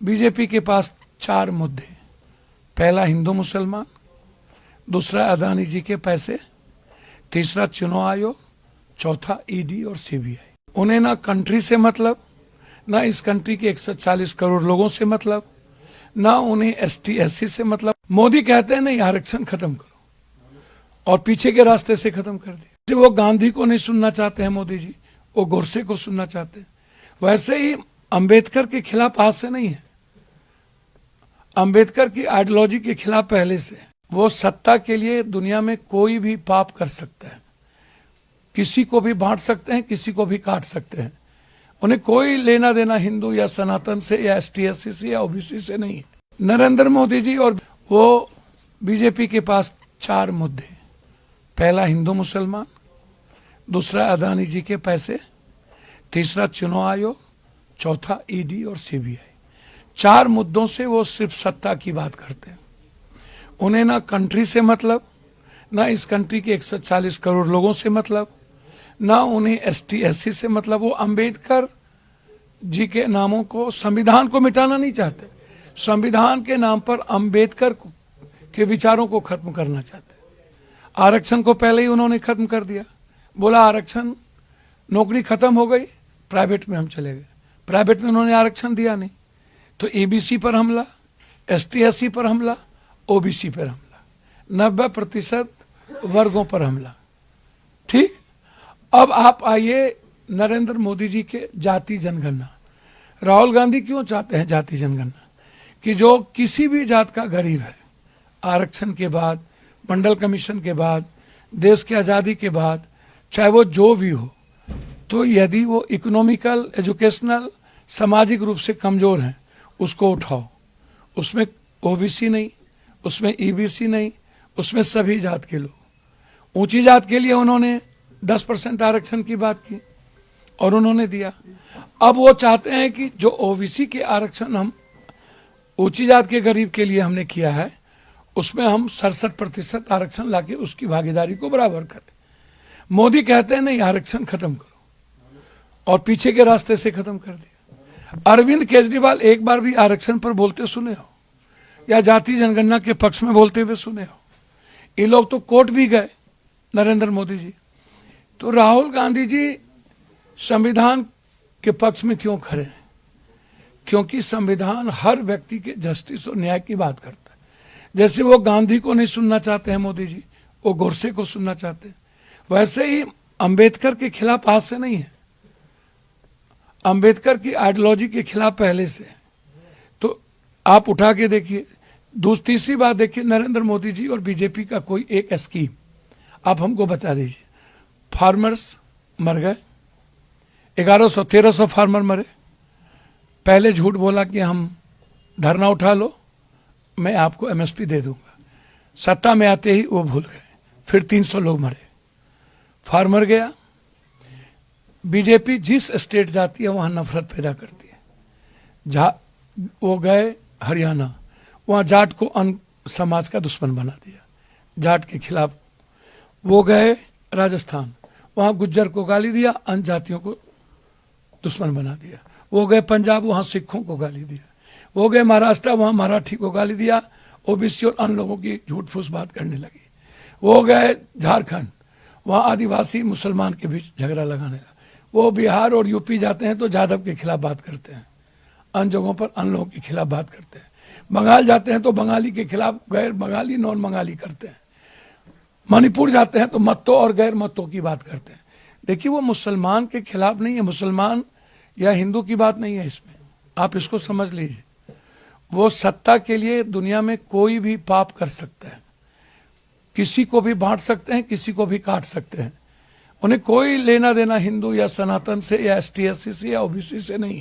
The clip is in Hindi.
बीजेपी के पास 4 मुद्दे। पहला हिंदू मुसलमान, दूसरा अदानी जी के पैसे, तीसरा चुनाव आयोग, चौथा ईडी और सीबीआई। उन्हें ना कंट्री से मतलब, ना इस कंट्री के 140 करोड़ लोगों से मतलब, ना उन्हें एसटी एससी से मतलब। मोदी कहते हैं नहीं, आरक्षण खत्म करो, और पीछे के रास्ते से खत्म कर दिया। वो गांधी को नहीं सुनना चाहते हैं मोदी जी, वो गोडसे को सुनना चाहते हैं। वैसे ही अंबेडकर के खिलाफ आज से नहीं है, अंबेडकर की आइडियोलॉजी के खिलाफ पहले से। वो सत्ता के लिए दुनिया में कोई भी पाप कर सकता है, किसी को भी बांट सकते हैं, किसी को भी काट सकते हैं। उन्हें कोई लेना देना हिंदू या सनातन से या एसटी एससी से या ओबीसी से नहीं है। नरेंद्र मोदी जी और वो बीजेपी के पास 4 मुद्दे। पहला हिंदू मुसलमान, दूसरा अदानी जी के पैसे, तीसरा चुनाव आयोग, चौथा ईडी और सीबीआई। 4 मुद्दों से वो सिर्फ सत्ता की बात करते हैं। उन्हें ना कंट्री से मतलब, ना इस कंट्री के 140 करोड़ लोगों से मतलब, ना उन्हें एसटी एससी से मतलब। वो अंबेडकर जी के नामों को, संविधान को मिटाना नहीं चाहते, संविधान के नाम पर अंबेडकर के विचारों को खत्म करना चाहते। आरक्षण को पहले ही उन्होंने खत्म कर दिया, बोला आरक्षण, नौकरी खत्म हो गई, प्राइवेट में हम चले गए। प्राइवेट में उन्होंने आरक्षण दिया नहीं, तो एबीसी पर हमला, एसटी एससी पर हमला, ओबीसी पर हमला, 90% वर्गों पर हमला। ठीक, अब आप आइए नरेंद्र मोदी जी के जाति जनगणना। राहुल गांधी क्यों चाहते हैं जाति जनगणना? कि जो किसी भी जात का गरीब है, आरक्षण के बाद, मंडल कमीशन के बाद, देश की आजादी के बाद, चाहे वो जो भी हो, तो यदि वो इकोनॉमिकल, एजुकेशनल, सामाजिक रूप से कमजोर हैं, उसको उठाओ। उसमें ओबीसी नहीं, उसमें ईबीसी नहीं, उसमें सभी जात के लोग। ऊंची जात के लिए उन्होंने 10% आरक्षण की बात की और उन्होंने दिया। अब वो चाहते हैं कि जो ओबीसी के आरक्षण हम ऊंची जात के गरीब के लिए हमने किया है, उसमें हम 67% आरक्षण लाके उसकी भागीदारी को बराबर करें। मोदी कहते हैं नहीं, आरक्षण खत्म करो, और पीछे के रास्ते से खत्म कर दिया। अरविंद केजरीवाल एक बार भी आरक्षण पर बोलते सुने हो, या जाति जनगणना के पक्ष में बोलते हुए सुने हो? ये लोग तो कोर्ट भी गए, नरेंद्र मोदी जी। तो राहुल गांधी जी संविधान के पक्ष में क्यों खड़े हैं? क्योंकि संविधान हर व्यक्ति के जस्टिस और न्याय की बात करता है। जैसे वो गांधी को नहीं सुनना चाहते हैं मोदी जी, वो गोडसे को सुनना चाहते हैं। वैसे ही अंबेडकर के खिलाफ आज से नहीं है, अंबेडकर की आइडियोलॉजी के खिलाफ पहले से। तो आप उठा के देखिए। तीसरी बात देखिए, नरेंद्र मोदी जी और बीजेपी का कोई एक स्कीम आप हमको बता दीजिए। फार्मर्स मर गए, 1100-1300 फार्मर मरे। पहले झूठ बोला कि हम धरना उठा लो, मैं आपको एमएसपी दे दूंगा। सत्ता में आते ही वो भूल गए, फिर 300 लोग मरे, फार्मर गया। बीजेपी जिस स्टेट जाती है वहां नफरत पैदा करती है। वो गए हरियाणा, वहां जाट को अन्य समाज का दुश्मन बना दिया, जाट के खिलाफ। वो गए राजस्थान, वहां गुज्जर को गाली दिया, अन्य जातियों को दुश्मन बना दिया। वो गए पंजाब, वहां सिखों को गाली दिया। वो गए महाराष्ट्र, वहां मराठी को गाली दिया, ओबीसी और अन्य लोगों की झूठ फूस बात करने लगी। वो गए झारखंड, वहां आदिवासी मुसलमान के बीच झगड़ा लगाने लगा। वो बिहार और यूपी जाते हैं तो जादव के खिलाफ बात करते हैं, अन्य जगहों पर अन्य लोगों के खिलाफ बात करते हैं। बंगाल जाते हैं तो बंगाली के खिलाफ गैर बंगाली, नॉन बंगाली करते हैं। मणिपुर जाते हैं तो मत्तों और गैर मत्तों की बात करते हैं। देखिए, वो मुसलमान के खिलाफ नहीं है, मुसलमान या हिंदू की बात नहीं है इसमें, आप इसको समझ लीजिए। वो सत्ता के लिए दुनिया में कोई भी पाप कर सकता है, किसी को भी बांट सकते हैं, किसी को भी काट सकते हैं। उन्हें कोई लेना देना हिंदू या सनातन से या एसटी एससी से या ओबीसी से नहीं।